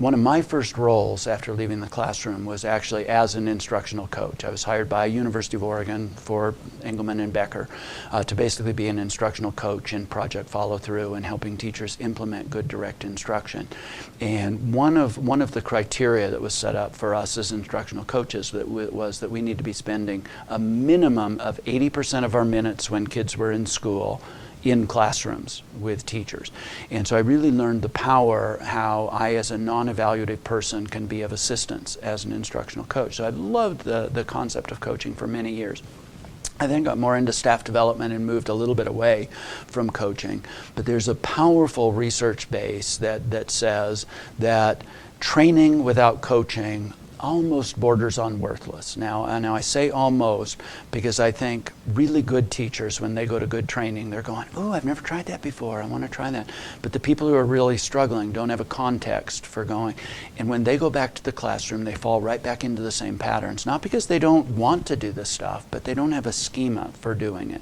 one of my first roles after leaving the classroom was actually as an instructional coach. I was hired by University of Oregon for Engelman and Becker to basically be an instructional coach in project follow-through and helping teachers implement good direct instruction. And one of the criteria that was set up for us as instructional coaches was that we need to be spending a minimum of 80% of our minutes when kids were in school in classrooms with teachers. And so I really learned the power how I, as a non-evaluative person, can be of assistance as an instructional coach. So I loved the concept of coaching for many years. I then got more into staff development and moved a little bit away from coaching. But there's a powerful research base that says that training without coaching almost borders on worthless. Now I say almost because I think really good teachers, when they go to good training, they're going, oh, I've never tried that before, I want to try that. But the people who are really struggling don't have a context for going. And when they go back to the classroom, they fall right back into the same patterns. Not because they don't want to do this stuff, but they don't have a schema for doing it.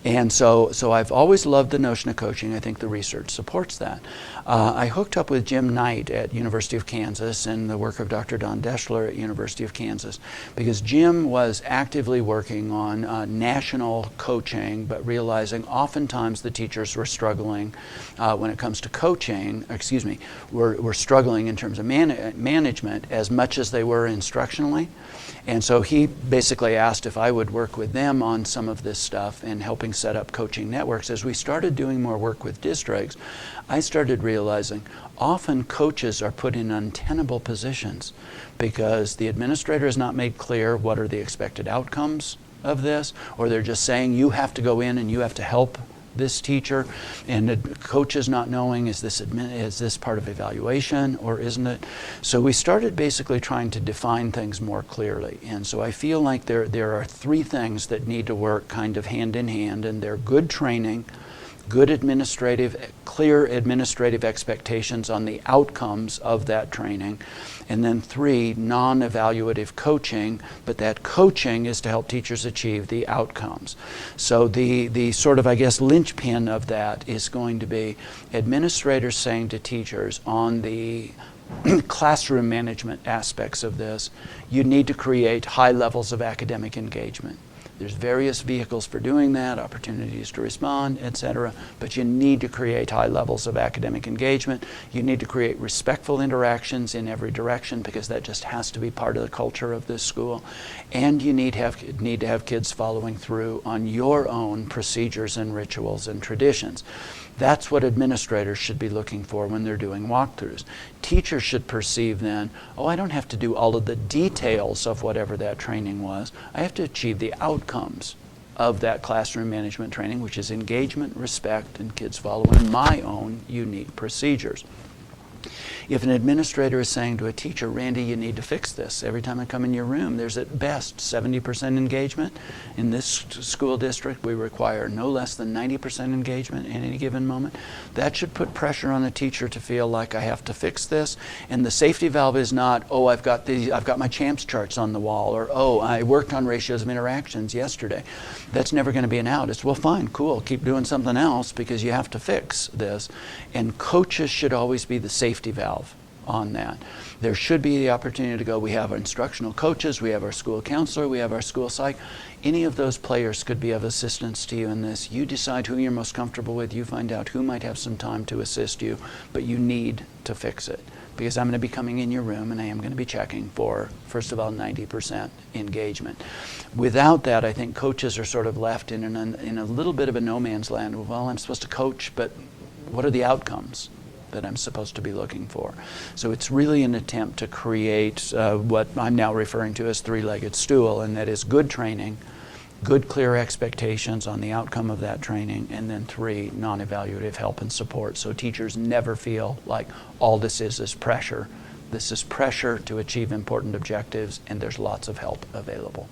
And so I've always loved the notion of coaching. I think the research supports that. I hooked up with Jim Knight at University of Kansas and the work of Dr. Don Deschler at University of Kansas, because Jim was actively working on national coaching, but realizing oftentimes the teachers were struggling when it comes to coaching, were struggling in terms of management as much as they were instructionally. And so he basically asked if I would work with them on some of this stuff and helping set up coaching networks. As we started doing more work with districts, I started realizing often coaches are put in untenable positions because the administrator has not made clear what are the expected outcomes of this, or they're just saying you have to go in and you have to help this teacher, and the coach is not knowing, is this part of evaluation or isn't it? So we started basically trying to define things more clearly. And so I feel like there are three things that need to work kind of hand in hand, and they're good training, clear administrative expectations on the outcomes of that training, and then three, non-evaluative coaching, but that coaching is to help teachers achieve the outcomes. So the sort of, I guess, linchpin of that is going to be administrators saying to teachers on the classroom management aspects of this, you need to create high levels of academic engagement. There's various vehicles for doing that, opportunities to respond, etc. But you need to create high levels of academic engagement. You need to create respectful interactions in every direction, because that just has to be part of the culture of this school. And you need to have kids following through on your own procedures and rituals and traditions. That's what administrators should be looking for when they're doing walkthroughs. Teachers should perceive then, oh, I don't have to do all of the details of whatever that training was. I have to achieve the outcomes of that classroom management training, which is engagement, respect, and kids following my own unique procedures. If an administrator is saying to a teacher, Randy, you need to fix this. Every time I come in your room, there's at best 70% engagement. In this school district, we require no less than 90% engagement at any given moment. That should put pressure on the teacher to feel like I have to fix this. And the safety valve is not, oh, I've got my CHAMPS charts on the wall, or oh, I worked on ratios of interactions yesterday. That's never going to be an out. It's, well, fine, cool, keep doing something else because you have to fix this. And coaches should always be the safety valve on that. There should be the opportunity to go, we have our instructional coaches, we have our school counselor, we have our school psych. Any of those players could be of assistance to you in this. You decide who you're most comfortable with, you find out who might have some time to assist you, but you need to fix it. Because I'm going to be coming in your room and I am going to be checking for, first of all, 90% engagement. Without that, I think coaches are sort of left in a little bit of a no man's land. Well, I'm supposed to coach, but what are the outcomes that I'm supposed to be looking for? So it's really an attempt to create what I'm now referring to as three-legged stool, and that is good training, good clear expectations on the outcome of that training, and then three, non-evaluative help and support. So teachers never feel like all this is pressure. This is pressure to achieve important objectives, and there's lots of help available.